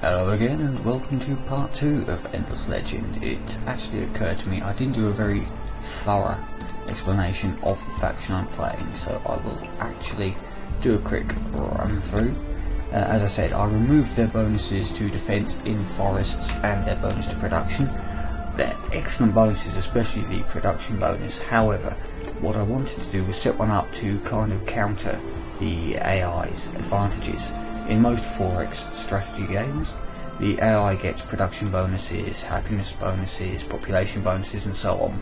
Hello again and welcome to part 2 of Endless Legend. It actually occurred to me I didn't do a very thorough explanation of the faction I'm playing, so I will actually do a quick run through. As I said, I removed their bonuses to defense in forests and their bonus to production. They're excellent bonuses, especially the production bonus. However, what I wanted to do was set one up to kind of counter the AI's advantages. In most 4X strategy games, the AI gets production bonuses, happiness bonuses, population bonuses and so on,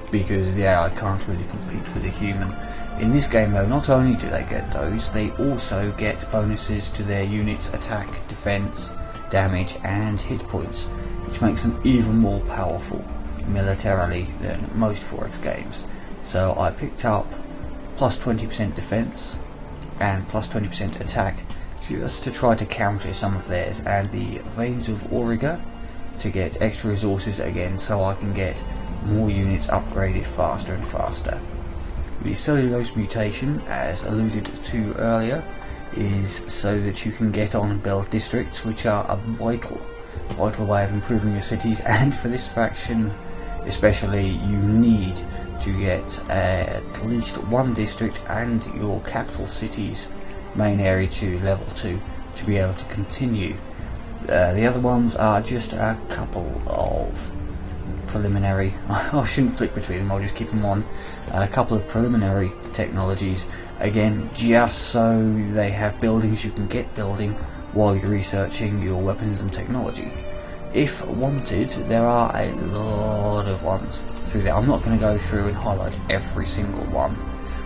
because the AI can't really compete with a human. In this game though, not only do they get those, they also get bonuses to their units' attack, defense, damage and hit points, which makes them even more powerful militarily than most 4X games. So I picked up plus 20% defense and plus 20% attack, just to try to counter some of theirs, and the Veins of Auriga to get extra resources again so I can get more units upgraded faster and faster. The Cellulose Mutation, as alluded to earlier, is so that you can get on and build districts, which are a vital way of improving your cities, and for this faction especially you need to get at least one district and your capital city's main area to level 2 to be able to continue. The other ones are just a couple of preliminary, I shouldn't flick between them, I'll just keep them on, a couple of preliminary technologies, again just so they have buildings you can get building while you're researching your weapons and technology. If wanted, there are a lot of ones through there. I'm not going to go through and highlight every single one,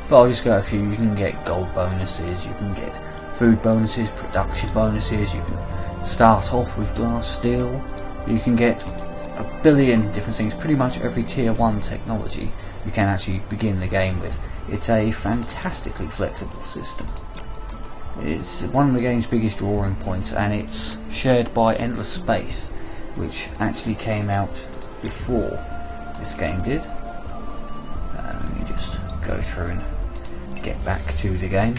but I'll just go a few. You can get gold bonuses, you can get food bonuses, production bonuses, you can start off with glass steel, you can get a billion different things. Pretty much every tier 1 technology you can actually begin the game with. It's a fantastically flexible system. It's one of the game's biggest drawing points, and it's shared by Endless Space, which actually came out before this game did. Let me just go through and get back to the game.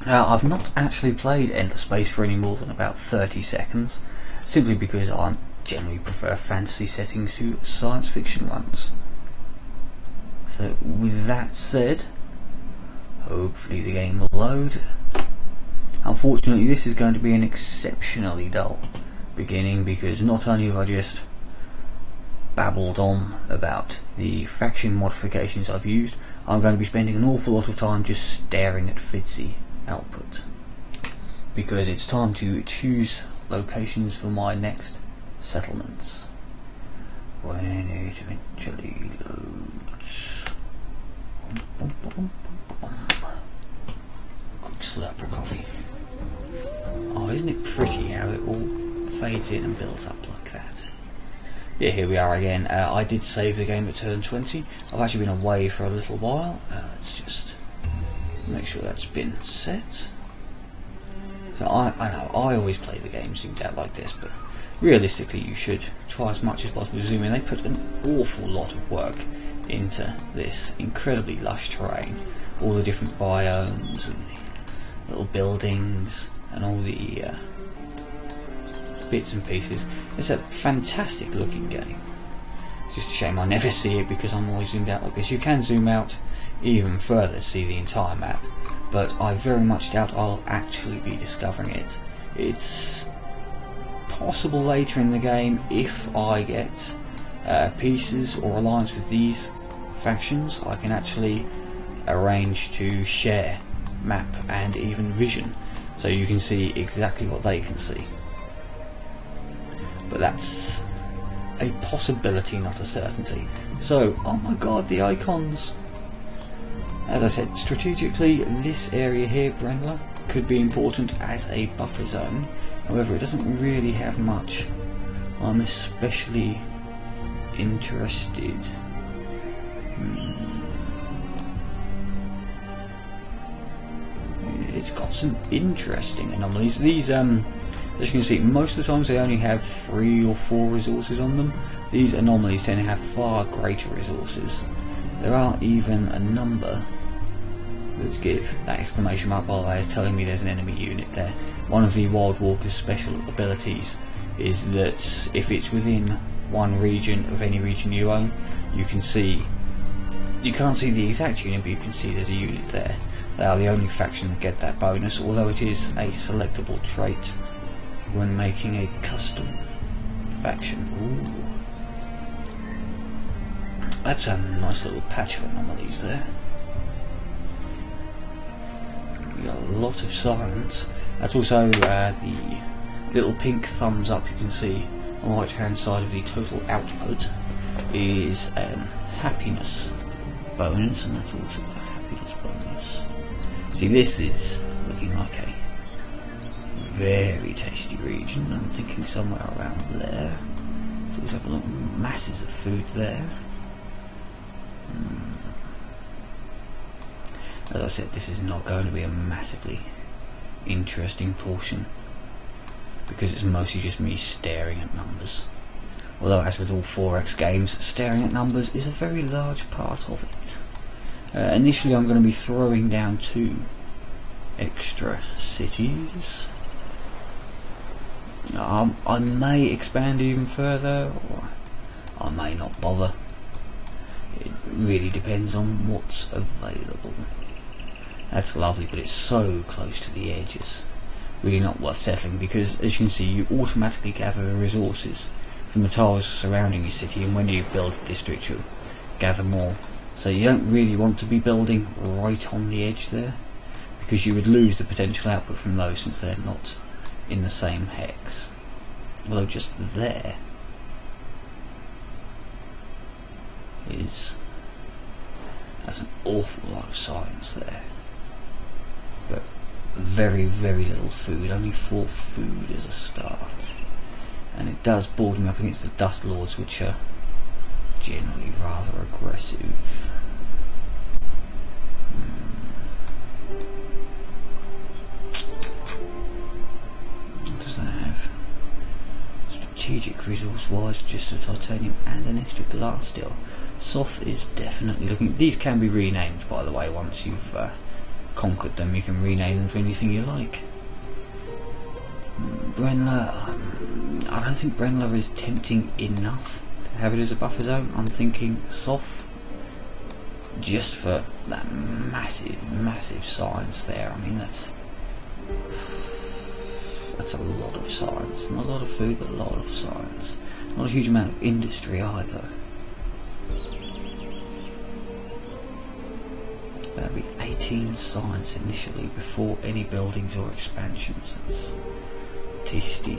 I've not actually played Endless Space for any more than about 30 seconds, simply because I generally prefer fantasy settings to science fiction ones. So with that said, hopefully the game will load. Unfortunately this is going to be an exceptionally dull beginning, because not only have I just babbled on about the faction modifications I've used, I'm going to be spending an awful lot of time just staring at FIDSI output, because it's time to choose locations for my next settlements when it eventually loads. Quick slurp of coffee. Oh, isn't it pretty how it all fades in and builds up like that? Yeah, here we are again. I did save the game at turn 20. I've actually been away for a little while. Let's just make sure that's been set. So I know I always play the game zoomed out like this, but realistically you should try as much as possible to zoom in. They put an awful lot of work into this incredibly lush terrain, all the different biomes and the little buildings and all the bits and pieces. It's a fantastic looking game. It's just a shame I never see it because I'm always zoomed out like this. You can zoom out even further to see the entire map, but I very much doubt I'll actually be discovering it. It's possible later in the game, if I get pieces or alliance with these factions, I can actually arrange to share map and even vision, so you can see exactly what they can see. But that's a possibility, not a certainty. So, oh my god, the icons! As I said, strategically, this area here, Brenla, could be important as a buffer zone. However, it doesn't really have much I'm especially interested. It's got some interesting anomalies. These, as you can see, most of the times they only have 3 or 4 resources on them. These anomalies tend to have far greater resources. There are even a number that give that exclamation mark by the way is telling me there's an enemy unit there, one of the Wild Walker's special abilities is that if it's within one region of any region you own, you can't see the exact unit, but you can see there's a unit there. They are the only faction that get that bonus, although it is a selectable trait when making a custom faction. Ooh. That's a nice little patch of anomalies there. We got a lot of science. That's also the little pink thumbs up you can see on the right hand side of the total output is happiness bonus, and that's also a happiness bonus. See, this is looking like a very tasty region. I'm thinking somewhere around there. So we have a lot of masses of food there. As I said, this is not going to be a massively interesting portion because it's mostly just me staring at numbers. Although, as with all 4X games, staring at numbers is a very large part of it. Initially I'm going to be throwing down 2 extra cities. I may expand even further, or I may not bother. It really depends on what's available. That's lovely, but it's so close to the edges. Really not worth settling, because as you can see, you automatically gather the resources from the tiles surrounding your city, and when you build a district you gather more. So you don't really want to be building right on the edge there, because you would lose the potential output from those since they're not in the same hex. Although just there that's an awful lot of science there, but very little food, only 4 food as a start, and it does board me up against the Dust Lords, which are generally rather aggressive. What does that have? Strategic resource wise, just a titanium and an extra glass steel. Soth is definitely looking. These can be renamed, by the way. Once you've conquered them, you can rename them to anything you like. Brenla, I don't think Brenla is tempting enough to have it as a buffer zone. I'm thinking Soth, just for that massive science there. I mean, that's a lot of science. Not a lot of food, but a lot of science. Not a huge amount of industry either. That'd be 18 science initially before any buildings or expansions. That's tasty.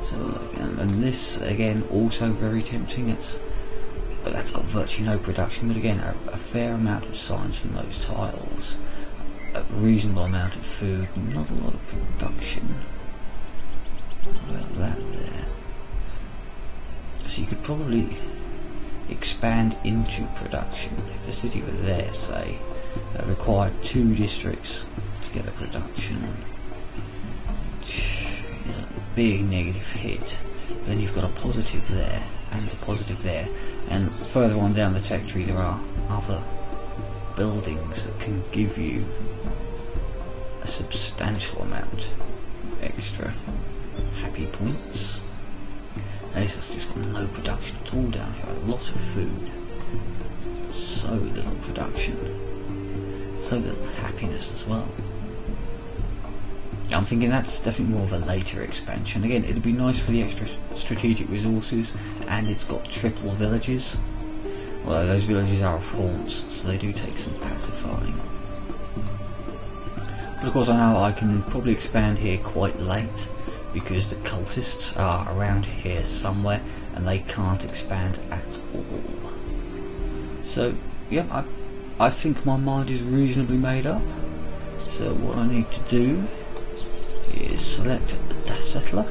So look, and this again also very tempting. But that's got virtually no production. But again, a fair amount of science from those tiles, a reasonable amount of food, not a lot of production. What about that there? So you could probably expand into production. If the city were there, say, that required 2 districts to get a production, which is a big negative hit. But then you've got a positive there and a positive there, and further on down the tech tree there are other buildings that can give you a substantial amount of extra happy points. This has just got no production at all down here. A lot of food, so little production, so little happiness as well. I'm thinking that's definitely more of a later expansion. Again, it'd be nice for the extra strategic resources, and it's got triple villages. Although those villages are of haunts, so they do take some pacifying. But of course I know I can probably expand here quite late, because the cultists are around here somewhere and they can't expand at all. So yeah, I think my mind is reasonably made up. So what I need to do is select the settler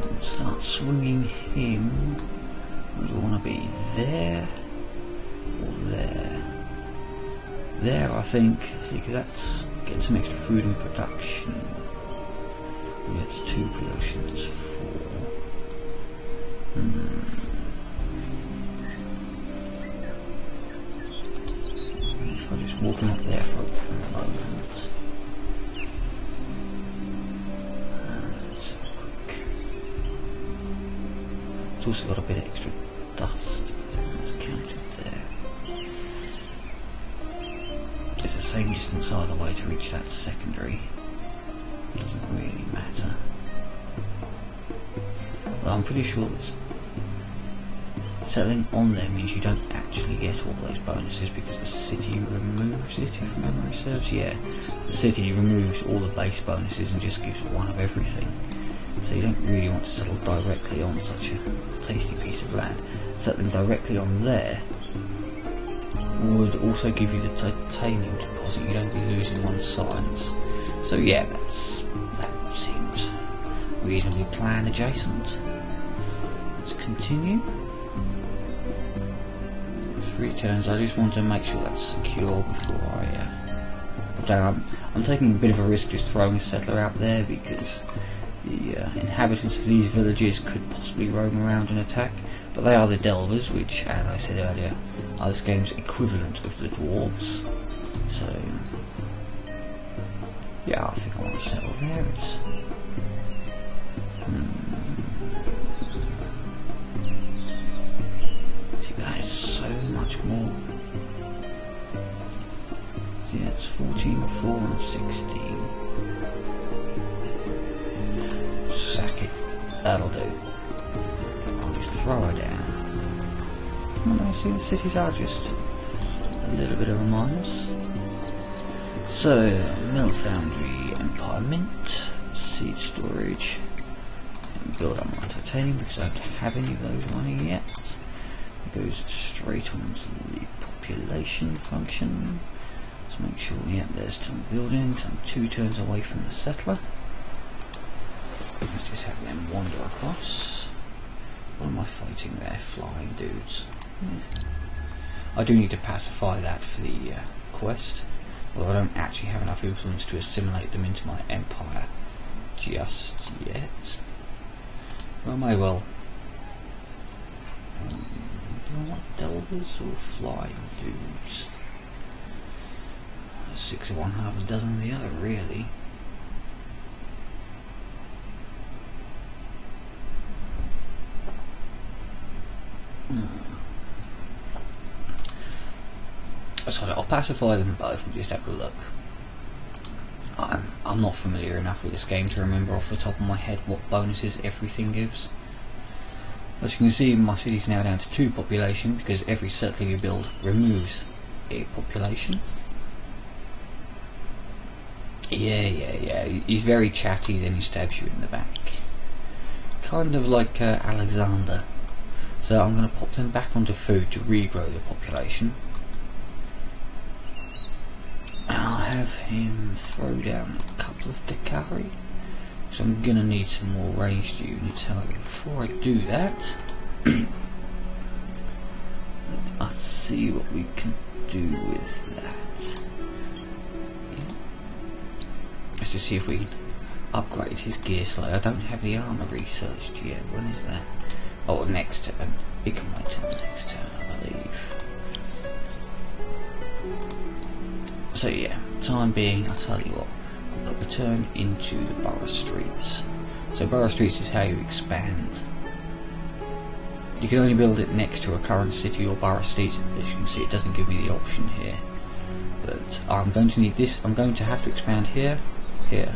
and start swinging him. Would I want to be there or there? There, I think. See, because that's get some extra food and production. That's 2 productions, 4. If I just walk him up there for a moment. also got a bit of extra dust. That's counted there. It's the same distance either way to reach that secondary. It doesn't really matter. Well, I'm pretty sure that settling on there means you don't actually get all those bonuses because the city removes it, if memory serves. Yeah, the city removes all the base bonuses and just gives one of everything. So you don't really want to settle directly on such a tasty piece of land. Settling directly on there would also give you the titanium deposit. You don't be losing one science. So yeah, that seems reasonably plan adjacent. Let's continue. 3 turns. I just want to make sure that's secure before I'm taking a bit of a risk just throwing a settler out there because the inhabitants of these villages could possibly roam around and attack, but they are the Delvers, which, as I said earlier, are this game's equivalent of the dwarves. So yeah, I think I want to settle there. It's see, that is so much more. See, that's 14, 4 and 16. Sack it. That'll do. I'll just throw her down. I see the cities are just a little bit of a minus. So, mill foundry, empire mint, seed storage, and build up my titanium because I don't have any of those running yet. It goes straight onto the population function. So make sure, yeah, there's still buildings. I'm 2 turns away from the settler. Let's just have them wander across. What am I fighting there? Flying dudes. I do need to pacify that for the quest, although I don't actually have enough influence to assimilate them into my empire just yet. Well, I may well. Do I want delvers or flying dudes? 6 of one, half a dozen of the other, really. So I'll pacify them both and just have a look. I'm not familiar enough with this game to remember off the top of my head what bonuses everything gives. As you can see, my city's now down to 2 population because every settler you build removes a population. Yeah. He's very chatty, then he stabs you in the back. Kind of like Alexander. So I'm going to pop them back onto food to regrow the population. And I'll have him throw down a couple of Dakari. So I'm going to need some more ranged units. However, before I do that, let us see what we can do with that. Yeah. Let's just see if we can upgrade his gear slightly. I don't have the armour researched yet. When is that? Oh, next turn. It can wait till next turn, I believe. So yeah, time being, I'll tell you what, I'll put the turn into the borough streets. So borough streets is how you expand. You can only build it next to a current city or borough street. As you can see, it doesn't give me the option here. But I'm going to need this. I'm going to have to expand here, here,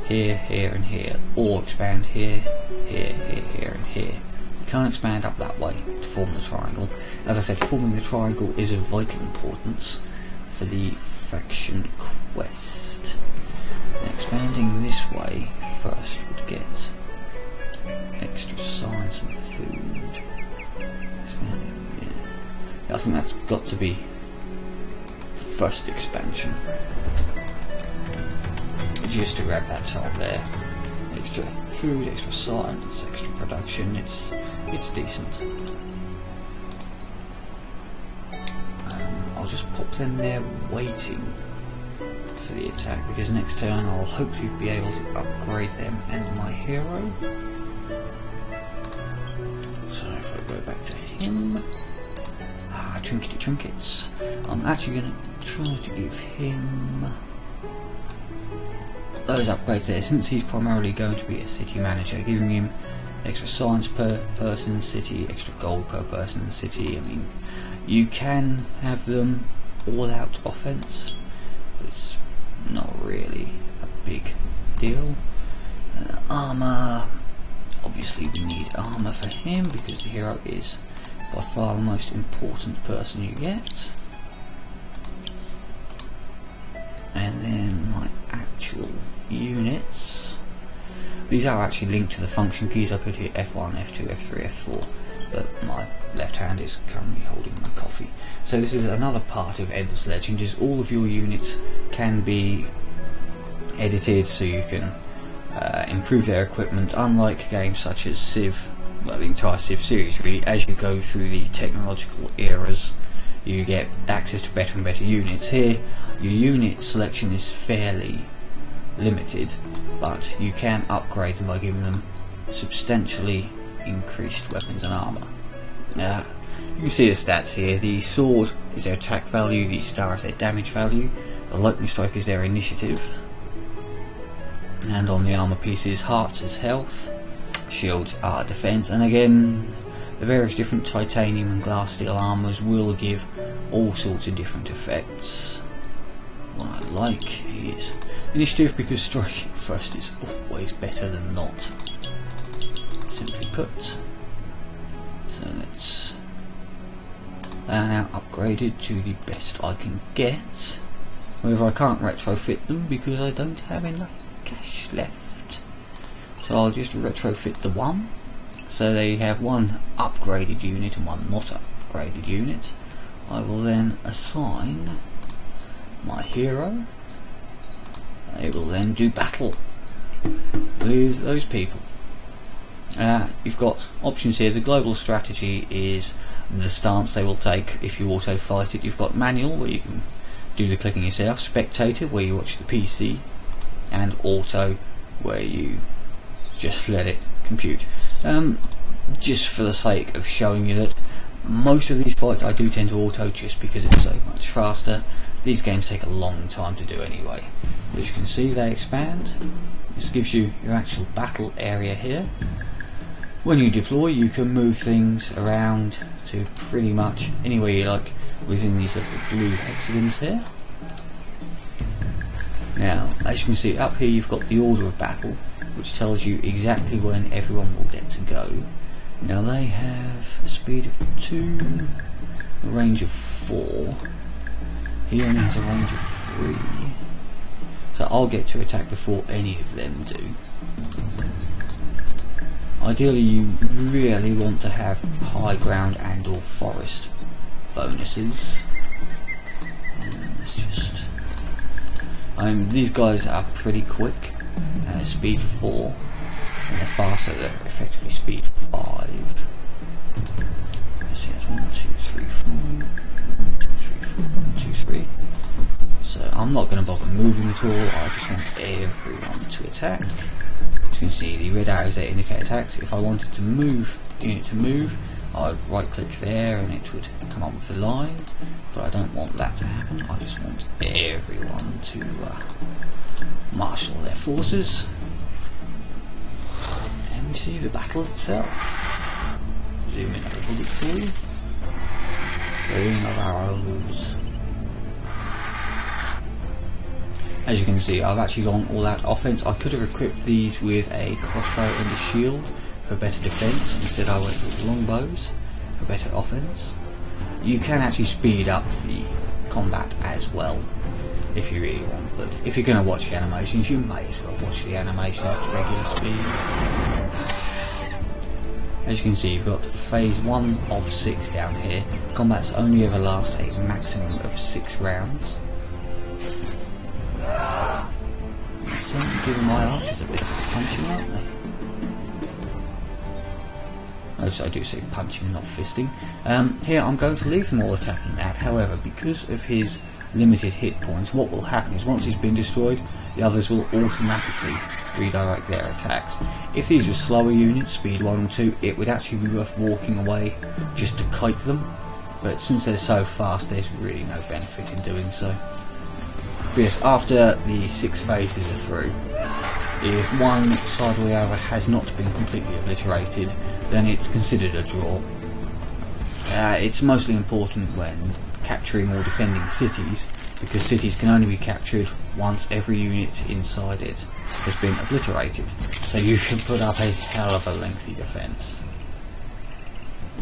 and here, or expand here, and here. You can't expand up that way to form the triangle. As I said, forming the triangle is of vital importance for the faction quest. Now, expanding this way first would get extra science and food. Expanding, yeah. I think that's got to be the first expansion. Just to grab that top there. Extra food, extra science, extra production. It's decent. I'll just pop them there waiting for the attack because next turn I'll hopefully be able to upgrade them and my hero. So if I go back to him, trinkety trinkets. I'm actually going to try to give him those upgrades there, since he's primarily going to be a city manager, giving him extra science per person in the city, extra gold per person in the city. I mean, you can have them all out offense, but it's not really a big deal. Armour, obviously we need armour for him because the hero is by far the most important person you get. And then my actual units, these are actually linked to the function keys. I could hit F1, F2, F3, F4, but my left hand is currently holding my coffee. So this is another part of Endless Legend, is all of your units can be edited so you can improve their equipment, unlike games such as Civ, well, the entire Civ series really. As you go through the technological eras, you get access to better and better units. Here, your unit selection is fairly limited, but you can upgrade them by giving them substantially increased weapons and armour. You can see the stats here. The sword is their attack value, the star is their damage value, the lightning strike is their initiative, and on the armour pieces, hearts is health, shields are defence, and again the various different titanium and glass steel armours will give all sorts of different effects. What I like is initiative, because striking first is always better than not, simply put. So let's, they are now upgraded to the best I can get. However, I can't retrofit them because I don't have enough cash left. So I'll just retrofit the one. So they have one upgraded unit and one not upgraded unit. I will then assign my hero. They will then do battle with those people. You've got options here. The global strategy is the stance they will take if you auto fight it. You've got manual, where you can do the clicking yourself, spectator, where you watch the PC, and auto, where you just let it compute. Just for the sake of showing you that most of these fights I do tend to auto, just because it's so much faster. These games take a long time to do anyway. But as you can see, they expand. This gives you your actual battle area here. When you deploy, you can move things around to pretty much anywhere you like within these little blue hexagons here. Now, as you can see up here, you've got the order of battle, which tells you exactly when everyone will get to go. Now they have a speed of 2, a range of 4. He only has a range of 3. So I'll get to attack before any of them do. Ideally, you really want to have high ground and or forest bonuses. Let's just, these guys are pretty quick. Speed 4, and they're faster. They're effectively speed 5. Let's see, that's 1, 2, 3, 4, 1, 2, 3, 4, 1, 2, 3. So I'm not going to bother moving at all. I just want everyone to attack. As you can see, the red arrows there indicate attacks. If I wanted to move unit to move, I'd right click there and it would come up with the line, but I don't want that to happen. I just want everyone to marshal their forces. And we see the battle itself. Zoom in a little bit for you. Ring of arrows. As you can see, I've actually gone all out offense. I could have equipped these with a crossbow and a shield for better defense. Instead I went with longbows for better offense. You can actually speed up the combat as well if you really want, but if you're going to watch the animations, you may as well watch the animations at regular speed. As you can see, you've got phase 1 of 6 down here. Combats only ever last a maximum of 6 rounds. They're certainly giving my archers a bit of punching, aren't they? Oh, so I do say punching, not fisting. Here I'm going to leave them all attacking that. However, because of his limited hit points, what will happen is once he's been destroyed, the others will automatically redirect their attacks. If these were slower units, speed 1 and 2, it would actually be worth walking away just to kite them, but since they're so fast, there's really no benefit in doing so. But yes, after the 6 phases are through, If one side or the other has not been completely obliterated, then it's considered a draw. It's mostly important when capturing or defending cities, because cities can only be captured once every unit inside it has been obliterated, so you can put up a hell of a lengthy defence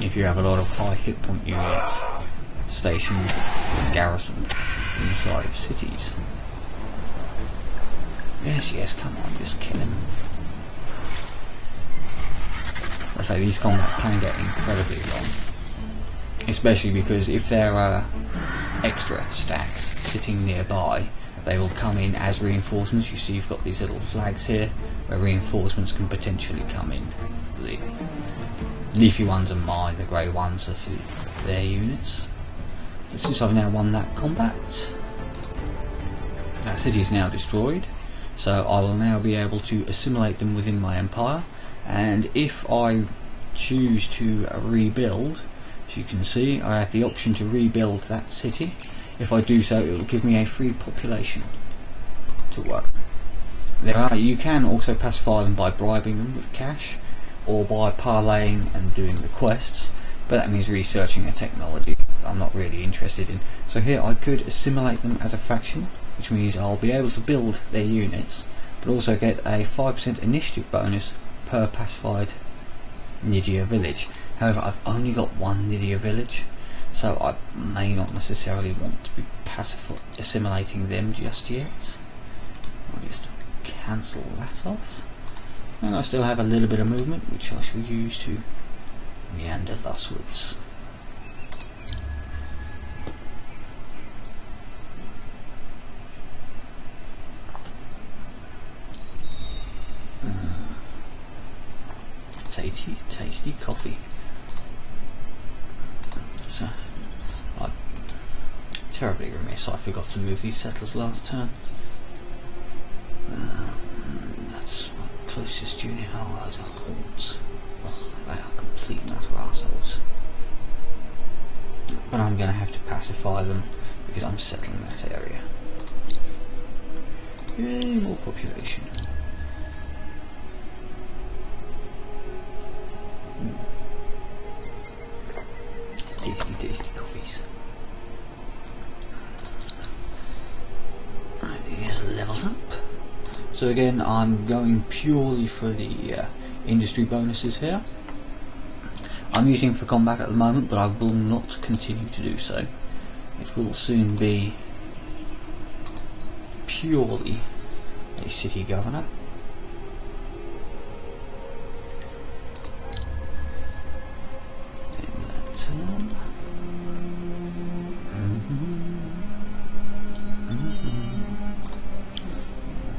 if you have a lot of high hit point units stationed and garrisoned inside of cities. Yes, come on, just kill him. I say these combats can get incredibly long, especially because if there are extra stacks sitting nearby, they will come in as reinforcements. You see you've got these little flags here where reinforcements can potentially come in. The leafy ones are mine, the grey ones are for their units. But since I've now won that combat, that city is now destroyed, so I will now be able to assimilate them within my empire, and if I choose to rebuild, as you can see, I have the option to rebuild that city. If I do so, it will give me a free population to work. You can also pacify them by bribing them with cash, or by parlaying and doing the quests, but that means researching a technology I'm not really interested in. So here I could assimilate them as a faction, which means I'll be able to build their units, but also get a 5% initiative bonus per pacified Nidia village. However, I've only got one Nidia village, so I may not necessarily want to be assimilating them just yet. I'll just cancel that off. And I still have a little bit of movement, which I shall use to meander thuswards. Tasty coffee. So, I'm terribly remiss. I forgot to move these settlers last turn. That's my closest unit. Oh, those are haunts. Oh, they are complete and utter arseholes. But I'm going to have to pacify them because I'm settling that area. Yay, more population. Tasty coffees. Right, here's leveled up. So again, I'm going purely for the industry bonuses here. I'm using for combat at the moment, but I will not continue to do so. It will soon be purely a city governor.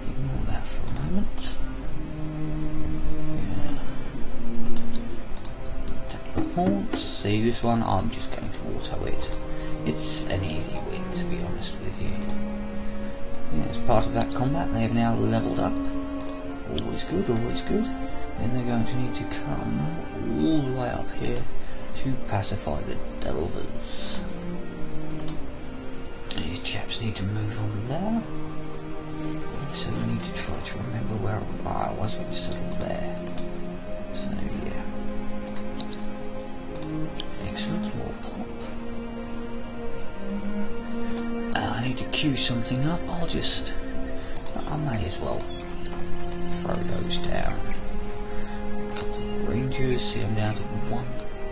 Ignore that for a moment. Tap the haunts. See, this one I'm just going to auto it. It's an easy win, to be honest with you. As part of that combat, they have now leveled up. Always good, always good. Then they're going to need to come all the way up here to pacify the Delvers. These chaps need to move on there. So we need to try to remember where I was going to settle there. So yeah. Excellent, more pop. I need to queue something up. I may as well throw those down. A couple of rangers, see I'm down to 1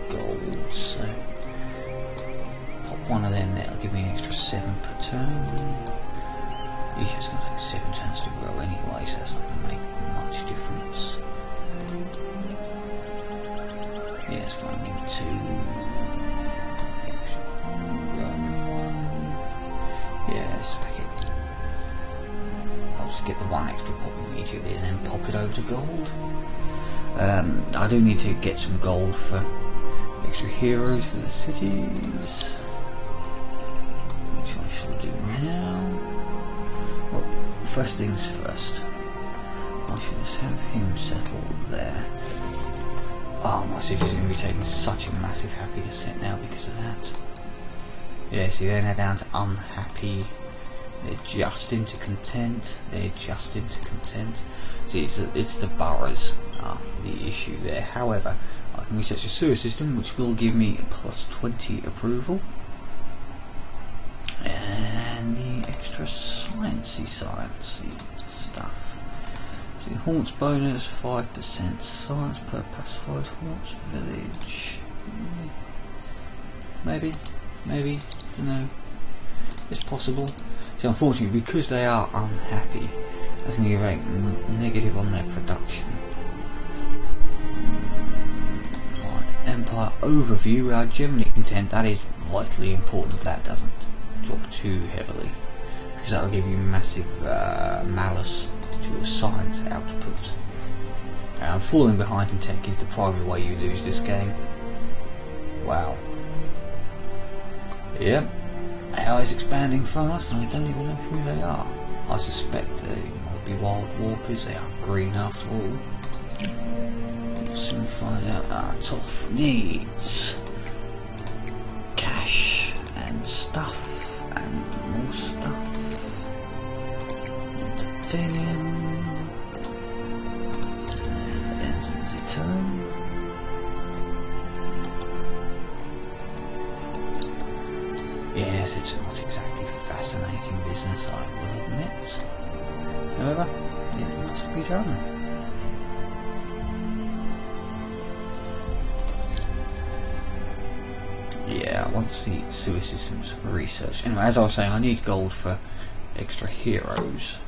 gold, so pop one of them, that'll give me an extra 7 per turn. It's going to take 7 turns to grow anyway, so that's not going to make much difference. Yeah, it's going to need to yeah, sack it. I'll just get the 1 extra pop immediately and then pop it over to gold. I do need to get some gold for extra heroes for the cities, which I shall do now. Well, first things first, I should just have him settle there. Oh, my city's going to be taking such a massive happiness hit now because of that. Yeah, see, they're now down to unhappy They're just into content. They're just into content. See, it's the boroughs the issue there. However, I can research a sewer system which will give me plus 20 approval. And the extra sciencey stuff. See, haunts bonus 5%. Science per pacified haunts village. Maybe, don't know. It's possible. See, unfortunately, because they are unhappy, that's going to give a negative on their production. Right, Empire overview. We are generally content. That is vitally important. That doesn't drop too heavily, because that will give you massive malice to your science output. Falling behind in tech is the primary way you lose this game. Wow. Yep. AI is expanding fast, and I don't even know who they are. I suspect they might be wild walkers. They are green after all. We'll soon find out. Toth needs cash and stuff and more stuff. Entertainium. Engines return. Yes, it's not exactly fascinating business, I will admit. However, it must be done. Yeah, once the sewer system's researched. Anyway, as I was saying, I need gold for extra heroes.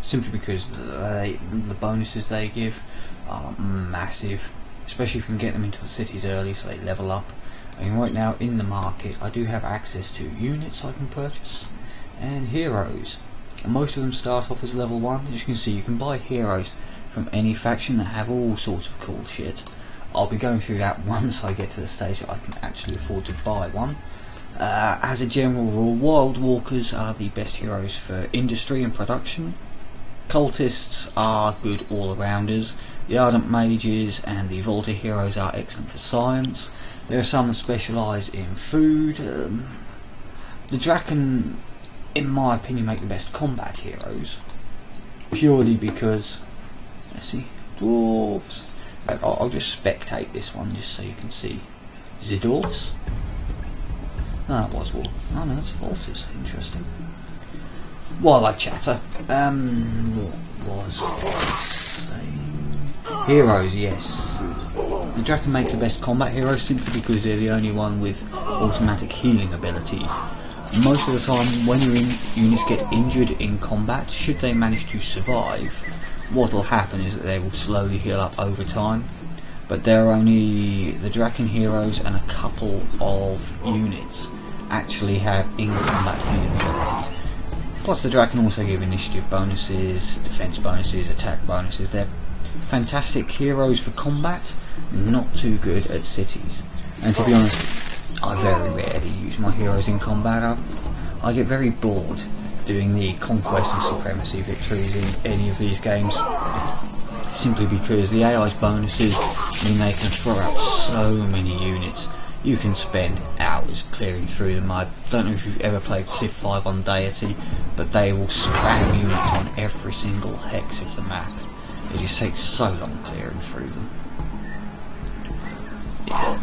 Simply because the bonuses they give are massive. Especially if you can get them into the cities early so they level up. I mean, right now in the market I do have access to units I can purchase and heroes, and most of them start off as level 1. As you can see, you can buy heroes from any faction that have all sorts of cool shit. I'll be going through that once I get to the stage that I can actually afford to buy one. As a general rule, Wild Walkers are the best heroes for industry and production. Cultists are good all-rounders. The Ardent Mages and the Volta Heroes are excellent for science. There are some that specialise in food. The Draken, in my opinion, make the best combat heroes. Purely because, let's see, dwarves. I'll just spectate this one just so you can see. The dwarves? No, that was war. Oh no, it's Voltas. Interesting. While I chatter, what was I saying? Heroes, yes. The Draken make the best combat heroes simply because they're the only one with automatic healing abilities. Most of the time, when your units get injured in combat, should they manage to survive, what will happen is that they will slowly heal up over time. But there are only the Draken heroes and a couple of units actually have in-combat healing abilities. Plus the Draken also give initiative bonuses, defense bonuses, attack bonuses. They're fantastic heroes for combat, not too good at cities. And to be honest, I very rarely use my heroes in combat. I get very bored doing the conquest and supremacy victories in any of these games, simply because the AI's bonuses mean they can throw out so many units. You can spend hours clearing through them. I don't know if you've ever played Civ 5 on Deity, but they will spam units on every single hex of the map. It just takes so long clearing through them. Yeah.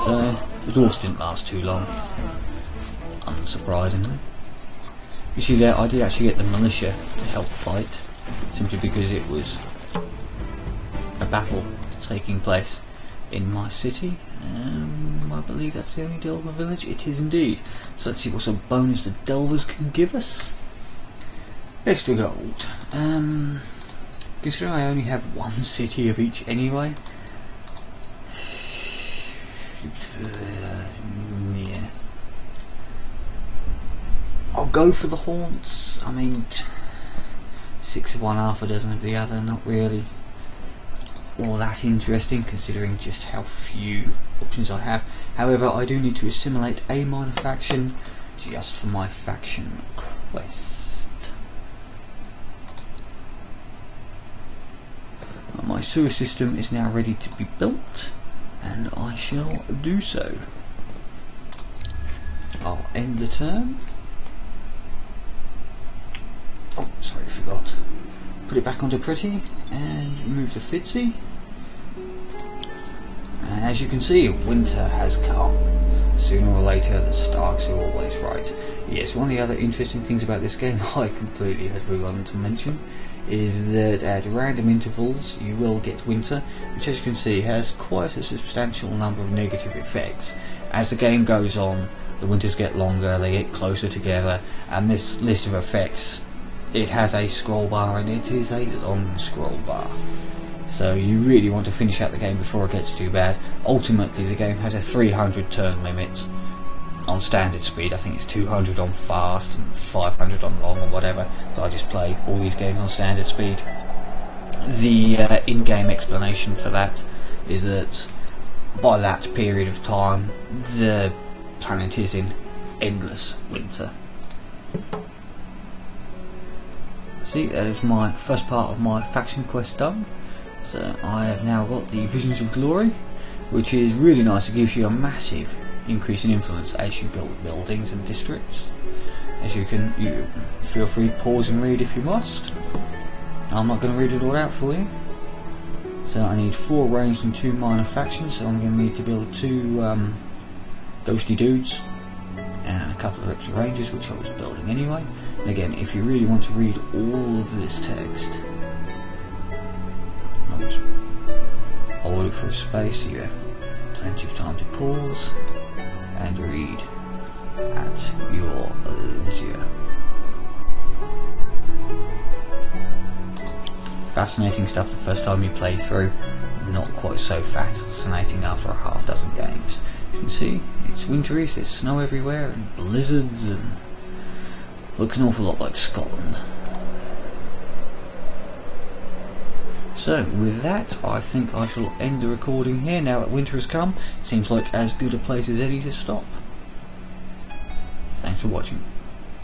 So, the dwarfs didn't last too long, unsurprisingly. You see there, I did actually get the militia to help fight, simply because it was a battle taking place in my city. I believe that's the only Delver village. It is indeed. So let's see what sort of bonus the Delvers can give us. Extra gold. Considering I only have one city of each anyway. Yeah. I'll go for the haunts. I mean, 6 of one, half a dozen of the other. Not really all that interesting, considering just how few options I have. However, I do need to assimilate a minor faction just for my faction quest. My sewer system is now ready to be built, and I shall do so. end the turn. Oh, sorry, I forgot. Put it back onto pretty and remove the Fitzy. And as you can see, winter has come. Sooner or later, the Starks are always right. Yes, one of the other interesting things about this game I completely had forgotten to mention is that at random intervals you will get winter, which as you can see has quite a substantial number of negative effects. As the game goes on, the winters get longer, they get closer together, and this list of effects, it has a scroll bar and it is a long scroll bar. So you really want to finish out the game before it gets too bad. Ultimately the game has a 300 turn limit on standard speed. I think it's 200 on fast and 500 on long or whatever, but I just play all these games on standard speed. The in-game explanation for that is that by that period of time the planet is in endless winter. See, that is my first part of my faction quest done. So I have now got the Visions of Glory, which is really nice. It gives you a massive increase in influence as you build buildings and districts. As you can, you feel free to pause and read if you must. I'm not going to read it all out for you. So I need 4 ranged and 2 minor factions, so I'm going to need to build 2 ghosty dudes and a couple of extra rangers, which I was building anyway. And again, if you really want to read all of this text, I'll just hold it for a space so you have plenty of time to pause and read at your leisure. Fascinating stuff the first time you play through, not quite so fascinating after a half dozen games. You can see it's wintry, there's snow everywhere and blizzards, and looks an awful lot like Scotland. So with that, I think I shall end the recording here now that winter has come. Seems like as good a place as any to stop. Thanks for watching.